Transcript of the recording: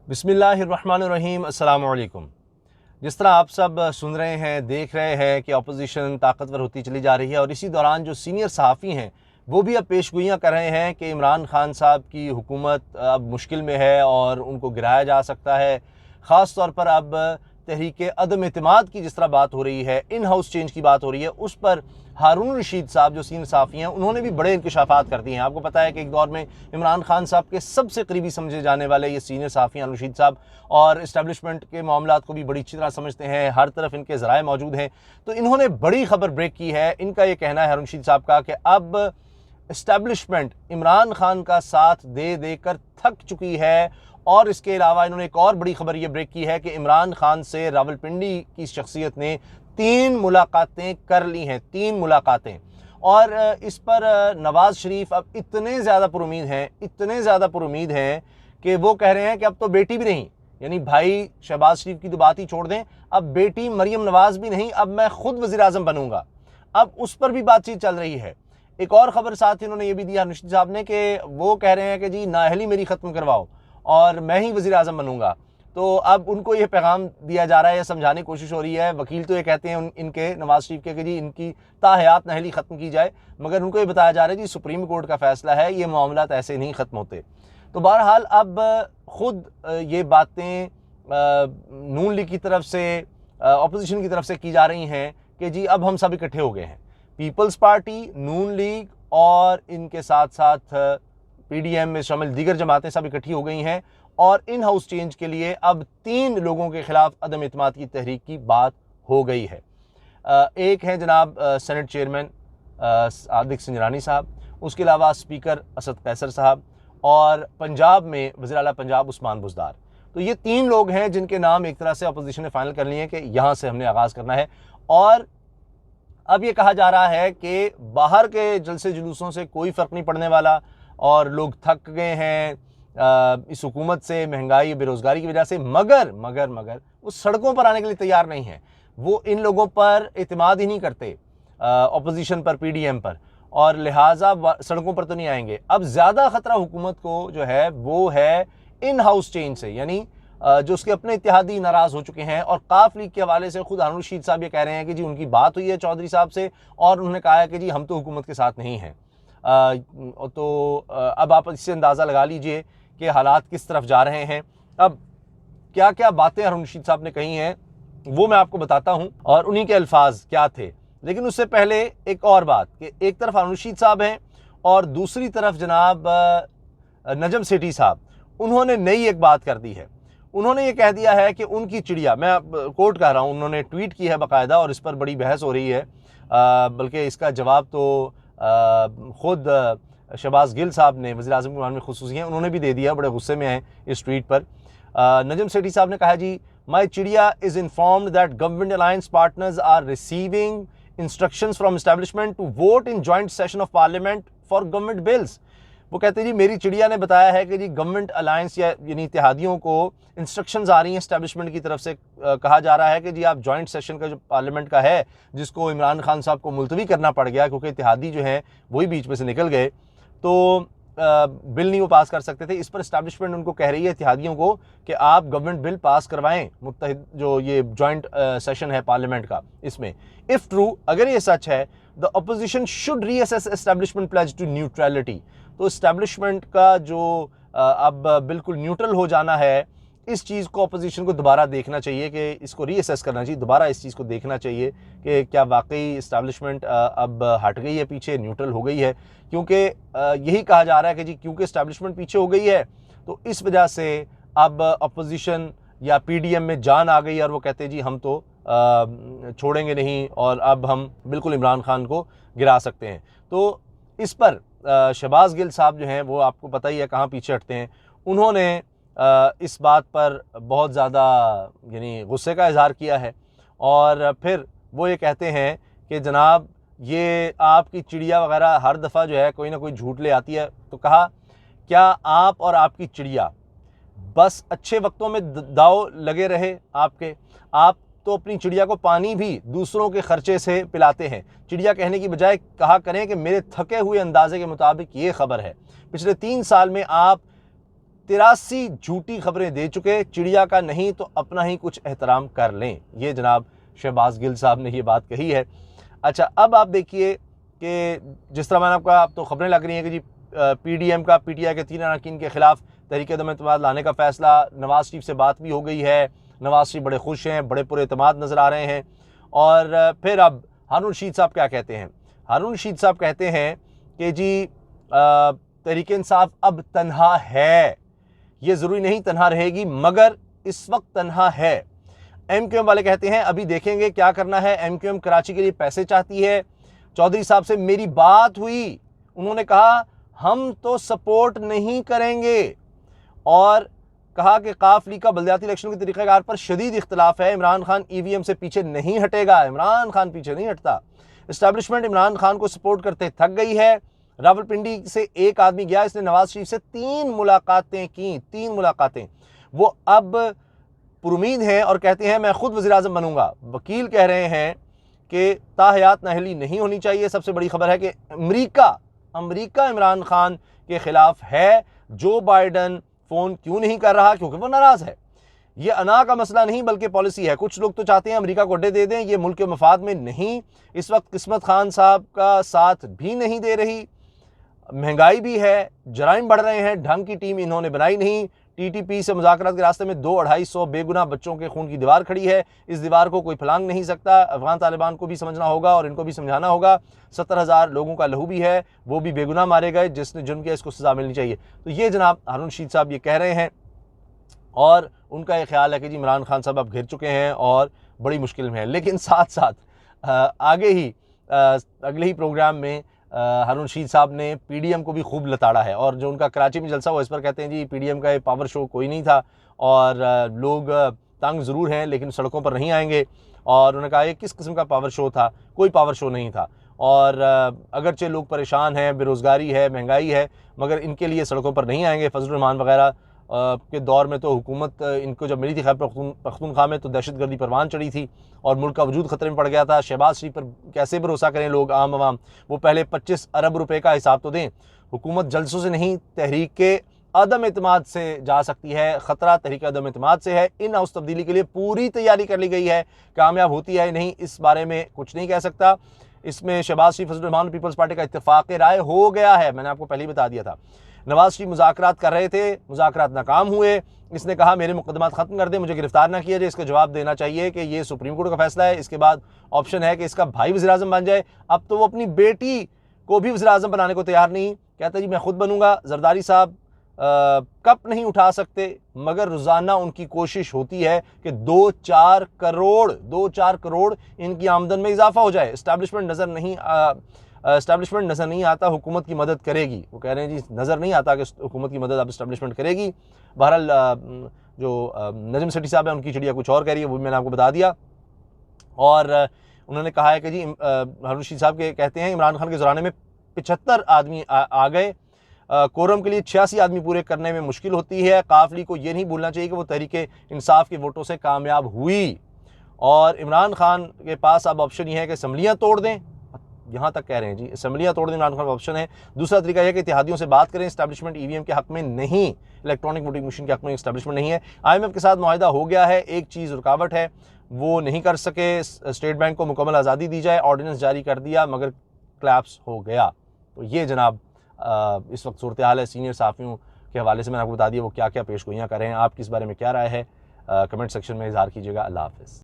बिस्मिल्लाहिर्रहमानिर्रहीम, अस्सलाम वालेकुम। जिस तरह आप सब सुन रहे हैं, देख रहे हैं कि अपोजिशन ताकतवर होती चली जा रही है और इसी दौरान जो सीनियर सहाफ़ी हैं वो भी अब पेशगोइयाँ कर रहे हैं कि इमरान खान साहब की हुकूमत अब मुश्किल में है और उनको गिराया जा सकता है। ख़ास तौर पर अब तहरीक अदम एतमाद की जिस तरह बात हो रही है, इन हाउस चेंज की बात हो रही है, उस पर हारून रशीद साहब जो सीनियर सहाफ़ी हैं उन्होंने भी बड़े इंकशाफात कर दिए हैं। आपको पता है कि एक दौर में इमरान खान साहब के सबसे करीबी समझे जाने वाले ये सीनियर सहाफ़ी हारून रशीद साहब और इस्टेब्लिशमेंट के मामलात को भी बड़ी अच्छी तरह समझते हैं, हर तरफ इनके ज़राए मौजूद हैं। तो इन्होंने बड़ी खबर ब्रेक की है। इनका ये कहना है हारून रशीद साहब का कि अब इस्टेब्लिशमेंट इमरान खान का साथ दे देकर थक चुकी है और इसके अलावा इन्होंने एक और बड़ी खबर ये ब्रेक की है कि इमरान खान से रावलपिंडी की शख्सियत ने 3 मुलाकातें कर ली हैं, 3 मुलाकातें। और इस पर नवाज शरीफ अब इतने ज़्यादा पुरुमीद हैं कि वो कह रहे हैं कि अब तो बेटी भी नहीं, यानी भाई शहबाज शरीफ की तो बात ही छोड़ दें, अब बेटी मरियम नवाज भी नहीं, अब मैं खुद वज़ीर आज़म बनूंगा। अब उस पर भी बातचीत चल रही है। एक और ख़बर साथ ही उन्होंने ये भी दिया रशीद साहब ने कि वो कह रहे हैं कि जी नाअहली मेरी ख़त्म करवाओ और मैं ही वज़ीर आज़म बनूंगा। तो अब उनको ये पैगाम दिया जा रहा है या समझाने की कोशिश हो रही है। वकील तो ये कहते हैं इनके नवाज शरीफ के कि जी इनकी ताहयात नाअहली ख़त्म की जाए, मगर उनको ये बताया जा रहा है जी सुप्रीम कोर्ट का फ़ैसला है, ये मामलात ऐसे नहीं ख़त्म होते। तो बहरहाल अब ख़ुद ये बातें नून लीग की तरफ से, अपोजिशन की तरफ से की जा रही हैं कि जी अब हम सब इकट्ठे हो गए हैं। पीपल्स पार्टी, नून लीग और इनके साथ साथ PDM में शामिल दीगर जमातें सब इकट्ठी हो गई हैं और इन हाउस चेंज के लिए अब 3 लोगों के खिलाफ अदम इत्मीनान की तहरीक की बात हो गई है। एक है जनाब सेनेट चेयरमैन आदिक सिंजरानी साहब, उसके अलावा स्पीकर असद कैसर साहब और पंजाब में वज़ीर आला पंजाब उस्मान बुज़दार। तो ये 3 लोग हैं जिनके नाम एक तरह से अपोजिशन ने फाइनल कर लिए हैं कि यहाँ से हमने आगाज़ करना है। और अब ये कहा जा रहा है कि बाहर के जलसे जुलूसों से कोई फ़र्क नहीं पड़ने वाला और लोग थक गए हैं इस हुकूमत से, महंगाई बेरोज़गारी की वजह से, मगर वो सड़कों पर आने के लिए तैयार नहीं है। वो इन लोगों पर एतमाद ही नहीं करते, अपोजिशन पर, PDM पर, और लिहाजा सड़कों पर तो नहीं आएंगे। अब ज़्यादा ख़तरा हुकूमत को जो है वो है इन हाउस चेंज से, यानी जो उसके अपने इत्तेहादी नाराज़ हो चुके हैं। और काफ लीग के हवाले से खुद हारून रशीद साहब ये कह रहे हैं कि जी उनकी बात हुई है चौधरी साहब से और उन्होंने कहा है कि जी हम तो हुकूमत के साथ नहीं हैं। अब आप इससे अंदाज़ा लगा लीजिए कि हालात किस तरफ जा रहे हैं। अब क्या क्या बातें हारून रशीद साहब ने कही हैं वो मैं आपको बताता हूं और उन्हीं के अल्फाज क्या थे। लेकिन उससे पहले एक और बात कि एक तरफ हारून रशीद साहब हैं और दूसरी तरफ जनाब नजम सेठी साहब, उन्होंने नई एक बात कर दी है। उन्होंने ये कह दिया है कि उनकी चिड़िया, मैं कोट कर रहा हूँ, उन्होंने ट्वीट की है बाकायदा और इस पर बड़ी बहस हो रही है, बल्कि इसका जवाब तो ख़ुद शहबाज गिल साहब ने, वज़ीर आज़म के मामले में खुसूसी हैं, उन्होंने भी दे दिया, बड़े गुस्से में हैं इस ट्वीट पर। नजम सेठी साहब ने कहा ji, my chidiya is informed that government alliance partners are receiving instructions from establishment to vote in joint session of parliament for government bills. वो कहते हैं जी मेरी चिड़िया ने बताया है कि जी गवर्नमेंट अलायंस यानी इत्तेहादियों को इंस्ट्रक्शंस आ रही हैं एस्टैब्लिशमेंट की तरफ से, कहा जा रहा है कि जी आप जॉइंट सेशन का जो पार्लियामेंट का है, जिसको इमरान खान साहब को मुलतवी करना पड़ गया क्योंकि इत्तेहादी जो हैं वही बीच में से निकल गए, तो बिल नहीं वो पास कर सकते थे। इस पर एस्टैब्लिशमेंट उनको कह रही है इत्तेहादियों को कि आप गवर्नमेंट बिल पास करवाएं, मुत्तहिद जो ये जॉइंट सेशन है पार्लियामेंट का, इसमें इफ़ ट्रू, अगर ये सच है, the opposition should reassess establishment pledge to neutrality. तो इस्टेब्लिशमेंट का जो अब बिल्कुल न्यूट्रल हो जाना है, इस चीज़ को अपोजिशन को दोबारा देखना चाहिए कि इसको रीअसेस करना चाहिए, दोबारा इस चीज़ को देखना चाहिए कि क्या वाकई इस्टेब्लिशमेंट अब हट गई है पीछे, न्यूट्रल हो गई है। क्योंकि यही कहा जा रहा है कि जी क्योंकि इस्टेब्लिशमेंट पीछे हो गई है तो इस वजह से अब अपोजिशन या PDM में जान आ गई और वो कहते हैं जी हम तो छोड़ेंगे नहीं और अब हम बिल्कुल इमरान खान को गिरा सकते हैं। तो इस पर शहबाज गिल साहब जो हैं वो आपको पता ही है कहाँ पीछे हटते हैं। उन्होंने इस बात पर बहुत ज़्यादा यानी गुस्से का इजहार किया है और फिर वो ये कहते हैं कि जनाब ये आपकी चिड़िया वगैरह हर दफ़ा जो है कोई ना कोई झूठ ले आती है। तो कहा क्या आप और आपकी चिड़िया बस अच्छे वक्तों में दाव लगे रहे आपके, आप तो अपनी चिड़िया को पानी भी दूसरों के खर्चे से पिलाते हैं। चिड़िया कहने की बजाय कहा करें कि मेरे थके हुए अंदाजे के मुताबिक ये खबर है, पिछले 3 साल में आप 83 झूठी खबरें दे चुके, चिड़िया का नहीं तो अपना ही कुछ एहतराम कर लें। ये जनाब शहबाज गिल साहब ने ये बात कही है। अच्छा, अब आप देखिए कि जिस तरह मैंने आपका, अब तो खबरें लग रही हैं कि जी पीडीएम का पीटीआई के 3 अरकान के खिलाफ तहरीक अदम एतमाद लाने का फैसला, नवाज शरीफ से बात भी हो गई है, नवाज शरीफ बड़े खुश हैं, बड़े पुरे एतमाद नज़र आ रहे हैं। और फिर अब हारून रशीद साहब क्या कहते हैं? हारून रशीद साहब कहते हैं कि जी तहरीक इंसाफ अब तन्हा है, ये ज़रूरी नहीं तन्हा रहेगी, मगर इस वक्त तन्हा है। एमक्यूएम वाले कहते हैं अभी देखेंगे क्या करना है। एमक्यूएम कराची के लिए पैसे चाहती है। चौधरी साहब से मेरी बात हुई, उन्होंने कहा हम तो सपोर्ट नहीं करेंगे, और कहा कि काफ लीग का बल्दियाती इलेक्शन के तरीक़ाकार पर शदीद इख्तलाफ है। इमरान खान ईवीएम से पीछे नहीं हटेगा, इमरान खान पीछे नहीं हटता। इस्टेब्लिशमेंट इमरान खान को सपोर्ट करते थक गई है। रावलपिंडी से एक आदमी गया, इसने नवाज शरीफ से 3 मुलाकातें की, 3 मुलाकातें। वो अब पुरुमीद हैं और कहते हैं मैं खुद वज़ीर आज़म बनूंगा। वकील कह रहे हैं कि ताहयात नाअहली नहीं होनी चाहिए। सबसे बड़ी खबर है कि अमरीका इमरान खान के खिलाफ है। जो बाइडन फ़ोन क्यों नहीं कर रहा? क्योंकि वो नाराज़ है। ये अना का मसला नहीं बल्कि पॉलिसी है। कुछ लोग तो चाहते हैं अमेरिका को अड्डे दे दें, ये मुल्क के मफाद में नहीं। इस वक्त किस्मत खान साहब का साथ भी नहीं दे रही, महंगाई भी है, जराइम बढ़ रहे हैं, ढंग की टीम इन्होंने बनाई नहीं। टीटीपी से मुज़ाकरात के रास्ते में 200-250 बेगुनाह बच्चों के खून की दीवार खड़ी है। इस दीवार को कोई फलांग नहीं सकता। अफगान तालिबान को भी समझना होगा और इनको भी समझाना होगा। 70,000 लोगों का लहू भी है, वो भी बेगुनाह मारे गए, जिसने जुर्म किया इसको सज़ा मिलनी चाहिए। तो ये जनाब हारून रशीद साहब ये कह रहे हैं, और उनका ये ख्याल है कि जी इमरान खान साहब अब घिर चुके हैं और बड़ी मुश्किल में है। लेकिन साथ साथ आगे ही अगले ही प्रोग्राम में हारून रशीद साहब ने पीडीएम को भी खूब लताड़ा है, और जो उनका कराची में जलसा हुआ इस पर कहते हैं जी पीडीएम का ये पावर शो कोई नहीं था, और लोग तंग ज़रूर हैं लेकिन सड़कों पर नहीं आएंगे। और उन्होंने कहा ये किस किस्म का पावर शो था? कोई पावर शो नहीं था। और अगरचे लोग परेशान हैं, बेरोज़गारी है, महंगाई है, मगर इनके लिए सड़कों पर नहीं आएंगे। फजल रहमान वगैरह के दौर में तो हुकूमत इनको जब मिली थी खैबर पख्तूनख्वा में, तो दहशतगर्दी परवान चढ़ी थी और मुल्क का वजूद ख़तरे में पड़ गया था। शहबाज शरीफ पर कैसे भरोसा करें लोग, आम आवाम? वो पहले 25 अरब रुपए का हिसाब तो दें। हुकूमत जलसों से नहीं, तहरीक के अदम एतमाद से जा सकती है। ख़तरा तहरीक अदम एतमाद से है। इन हाउस तब्दीली के लिए पूरी तैयारी कर ली गई है। कामयाब होती है नहीं, इस बारे में कुछ नहीं कह सकता। इसमें शहबाज शरीफ, फजल रहमान, पीपल्स पार्टी का इत्तेफाक राय हो गया है। मैंने आपको पहले ही बता दिया था। नवाज शरीफ मुज़ाकरात कर रहे थे, मुज़ाकरात नाकाम हुए। इसने कहा मेरे मुकदमात ख़त्म कर दें, मुझे गिरफ्तार ना किया जाए। इसका जवाब देना चाहिए कि ये सुप्रीम कोर्ट का फैसला है। इसके बाद ऑप्शन है कि इसका भाई वज़ीर आज़म बन जाए। अब तो वो अपनी बेटी को भी वज़ीर आज़म बनाने को तैयार नहीं, कहता जी मैं खुद बनूंगा। जरदारी साहब कप नहीं उठा सकते, मगर रोज़ाना उनकी कोशिश होती है कि 2-4 करोड़ इनकी आमदन में इजाफा हो जाए। इस्टेब्लिशमेंट नज़र नहीं आता हुकूमत की मदद करेगी। वो कह रहे हैं जी नज़र नहीं आता कि हुकूमत की मदद अब इस्टेब्लिशमेंट करेगी। बहरहाल जो नजम सेठी साहब है उनकी चिड़िया कुछ और कह रही है, वो भी मैंने आपको बता दिया। और उन्होंने कहा है कि जी हारून रशीद साहब के कहते हैं इमरान खान के ज़राने में 75 आदमी आ गए। कोरम के लिए 86 आदमी पूरे करने में मुश्किल होती है। काफली को ये नहीं भूलना चाहिए कि वो तहरीक इंसाफ के वोटों से कामयाब हुई, और इमरान खान के पास अब ऑप्शन ये है कि असम्बलियाँ तोड़ दें। यहाँ तक कह रहे हैं जी असम्बलियाँ तोड़ दें इमरान खान का ऑप्शन है। दूसरा तरीका यह है कि इत्तेहादियों से बात करें। इस्टेब्लिशमेंट ईवीएम के हक में नहीं, इलेक्ट्रॉनिक वोटिंग मशीन के हक में इस्टेब्लिशमेंट नहीं है। IMF के साथ मुआहदा हो गया है, एक चीज़ रुकावट है, वो नहीं कर सके। स्टेट बैंक को मुकम्मल आज़ादी दी जाए, ऑर्डिनेंस जारी कर दिया मगर क्लैप्स हो गया। तो ये जनाब इस वक्त सूरत हाल है। सीनियर सहाफ़ियों के हवाले से मैंने आपको बता दिया वो क्या क्या पेशगोइयाँ कर रहे हैं। आपकी इस बारे में क्या राय है? कमेंट सेक्शन में इज़हार कीजिएगा। अल्लाह हाफ़िज़।